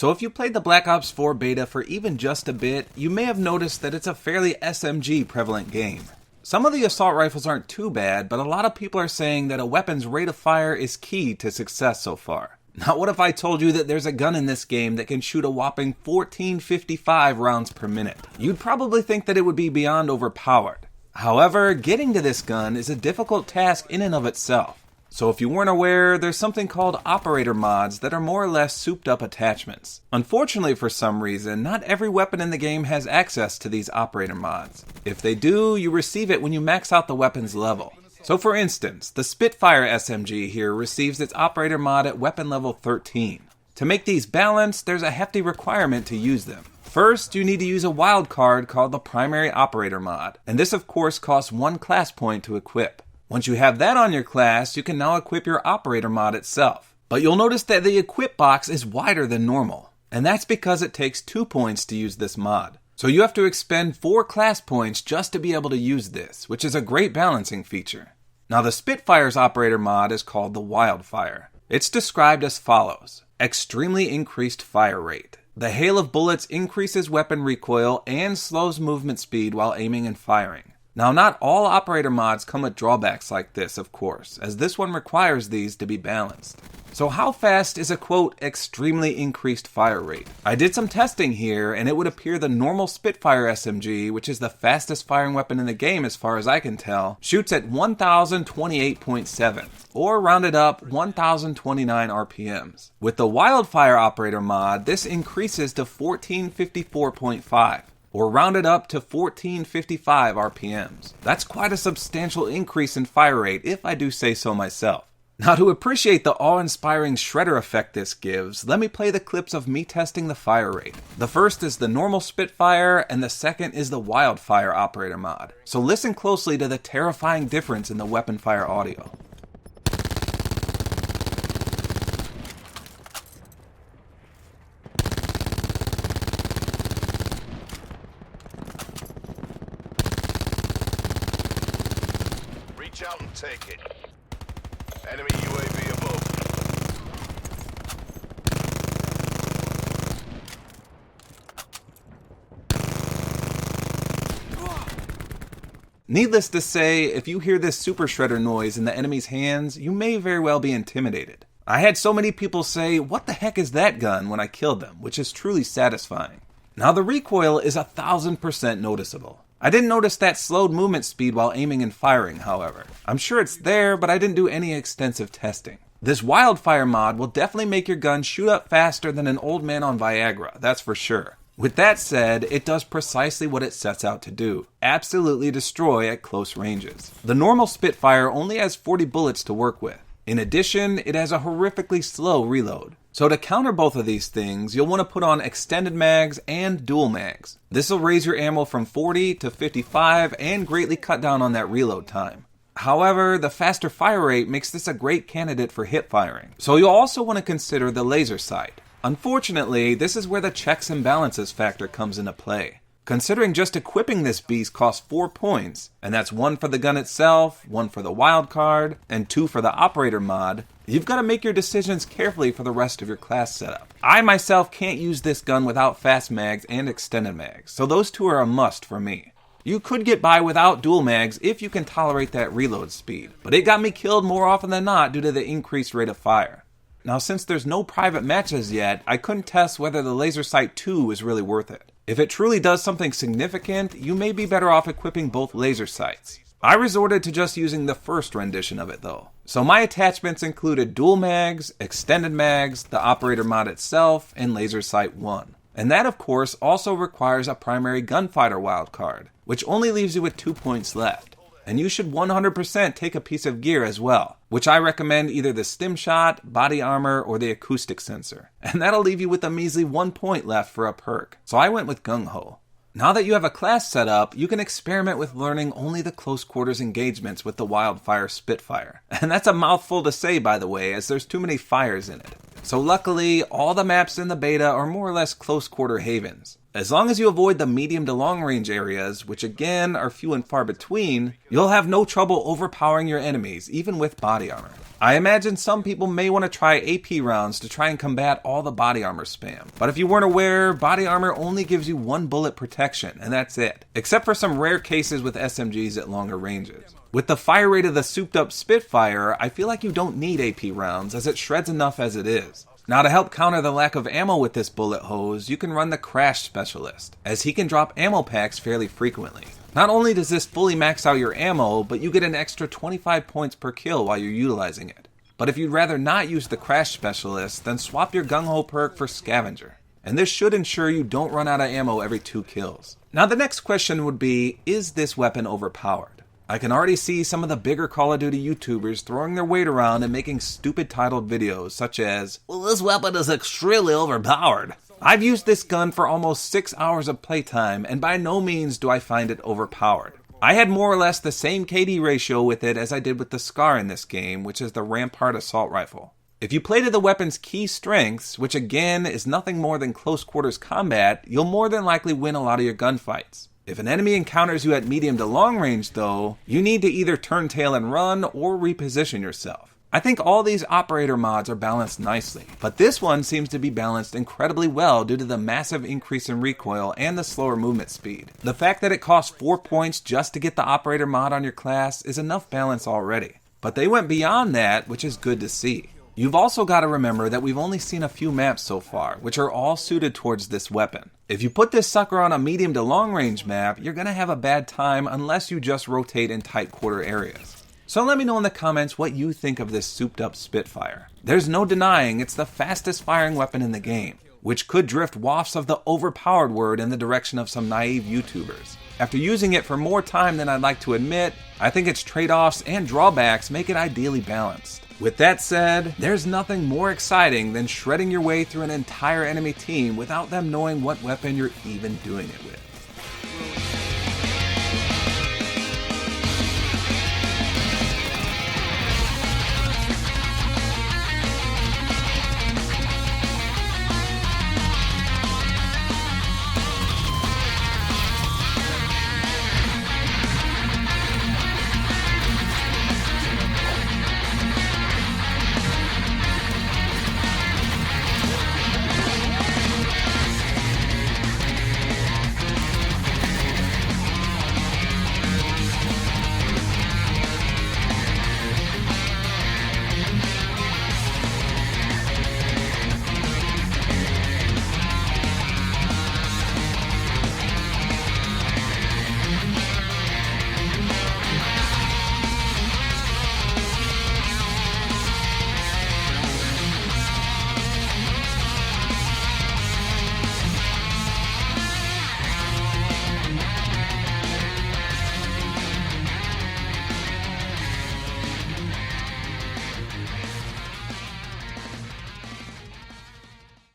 So if you played the Black Ops 4 beta for even just a bit, you may have noticed that it's a fairly SMG prevalent game. Some of the assault rifles aren't too bad, but a lot of people are saying that a weapon's rate of fire is key to success so far. Now what if I told you that there's a gun in this game that can shoot a whopping 1455 rounds per minute? You'd probably think that it would be beyond overpowered. However, getting to this gun is a difficult task in and of itself. So if you weren't aware, there's something called operator mods that are more or less souped up attachments. Unfortunately for some reason, not every weapon in the game has access to these operator mods. If they do, you receive it when you max out the weapon's level. So for instance, the Spitfire SMG here receives its operator mod at weapon level 13. To make these balanced, there's a hefty requirement to use them. First, you need to use a wild card called the primary operator mod, and this of course costs 1 class point to equip. Once you have that on your class, you can now equip your operator mod itself. But you'll notice that the equip box is wider than normal, and that's because it takes 2 points to use this mod. So you have to expend 4 class points just to be able to use this, which is a great balancing feature. Now the Spitfire's operator mod is called the Wildfire. It's described as follows: extremely increased fire rate. The hail of bullets increases weapon recoil and slows movement speed while aiming and firing. Now, not all operator mods come with drawbacks like this, of course, as this one requires these to be balanced. So how fast is a quote, extremely increased fire rate? I did some testing here, and it would appear the normal Spitfire SMG, which is the fastest firing weapon in the game as far as I can tell, shoots at 1028.7, or rounded up 1029 RPMs. With the Wildfire operator mod, this increases to 1454.5. or rounded up to 1455 RPMs. That's quite a substantial increase in fire rate, if I do say so myself. Now to appreciate the awe-inspiring shredder effect this gives, let me play the clips of me testing the fire rate. The first is the normal Spitfire, and the second is the Wildfire operator mod. So listen closely to the terrifying difference in the weapon fire audio. Reach out and take it. Enemy UAV above. Needless to say, if you hear this super shredder noise in the enemy's hands, you may very well be intimidated. I had so many people say, "What the heck is that gun?" when I killed them, which is truly satisfying. Now the recoil is 1000% noticeable. I didn't notice that slowed movement speed while aiming and firing, however. I'm sure it's there, but I didn't do any extensive testing. This Wildfire mod will definitely make your gun shoot up faster than an old man on Viagra, that's for sure. With that said, it does precisely what it sets out to do: absolutely destroy at close ranges. The normal Spitfire only has 40 bullets to work with. In addition, it has a horrifically slow reload. So to counter both of these things, you'll want to put on extended mags and dual mags. This will raise your ammo from 40 to 55 and greatly cut down on that reload time. However, the faster fire rate makes this a great candidate for hip firing. So you'll also want to consider the laser sight. Unfortunately, this is where the checks and balances factor comes into play. Considering just equipping this beast costs 4 points, and that's 1 for the gun itself, 1 for the wild card, and 2 for the operator mod, you've got to make your decisions carefully for the rest of your class setup. I myself can't use this gun without fast mags and extended mags, so those two are a must for me. You could get by without dual mags if you can tolerate that reload speed, but it got me killed more often than not due to the increased rate of fire. Now since there's no private matches yet, I couldn't test whether the laser sight 2 is really worth it. If it truly does something significant, you may be better off equipping both laser sights. I resorted to just using the first rendition of it though. So my attachments included dual mags, extended mags, the operator mod itself, and laser sight 1. And that of course also requires a primary gunfighter wildcard, which only leaves you with 2 points left. And you should 100% take a piece of gear as well, which I recommend either the stim shot, body armor, or the acoustic sensor. And that'll leave you with a measly 1 point left for a perk, so I went with Gung Ho. Now that you have a class set up, you can experiment with learning only the close quarters engagements with the Wildfire Spitfire. And that's a mouthful to say, by the way, as there's too many fires in it. So luckily, all the maps in the beta are more or less close quarter havens. As long as you avoid the medium to long range areas, which again are few and far between, you'll have no trouble overpowering your enemies, even with body armor. I imagine some people may want to try AP rounds to try and combat all the body armor spam. But if you weren't aware, body armor only gives you 1 bullet protection, and that's it. Except for some rare cases with SMGs at longer ranges. With the fire rate of the souped up Spitfire, I feel like you don't need AP rounds, as it shreds enough as it is. Now to help counter the lack of ammo with this bullet hose, you can run the Crash Specialist, as he can drop ammo packs fairly frequently. Not only does this fully max out your ammo, but you get an extra 25 points per kill while you're utilizing it. But if you'd rather not use the Crash Specialist, then swap your Gung Ho perk for Scavenger. And this should ensure you don't run out of ammo every 2 kills. Now the next question would be, is this weapon overpowered? I can already see some of the bigger Call of Duty YouTubers throwing their weight around and making stupid titled videos such as, well, this weapon is extremely overpowered. I've used this gun for almost 6 hours of playtime, and by no means do I find it overpowered. I had more or less the same KD ratio with it as I did with the Scar in this game, which is the Rampart Assault Rifle. If you play to the weapon's key strengths, which again is nothing more than close quarters combat, you'll more than likely win a lot of your gunfights. If an enemy encounters you at medium to long range though, you need to either turn tail and run or reposition yourself. I think all these operator mods are balanced nicely, but this one seems to be balanced incredibly well due to the massive increase in recoil and the slower movement speed. The fact that it costs 4 points just to get the operator mod on your class is enough balance already. But they went beyond that, which is good to see. You've also got to remember that we've only seen a few maps so far, which are all suited towards this weapon. If you put this sucker on a medium to long range map, you're going to have a bad time unless you just rotate in tight quarter areas. So let me know in the comments what you think of this souped up Spitfire. There's no denying it's the fastest firing weapon in the game, which could drift wafts of the overpowered word in the direction of some naive YouTubers. After using it for more time than I'd like to admit, I think its trade-offs and drawbacks make it ideally balanced. With that said, there's nothing more exciting than shredding your way through an entire enemy team without them knowing what weapon you're even doing it with.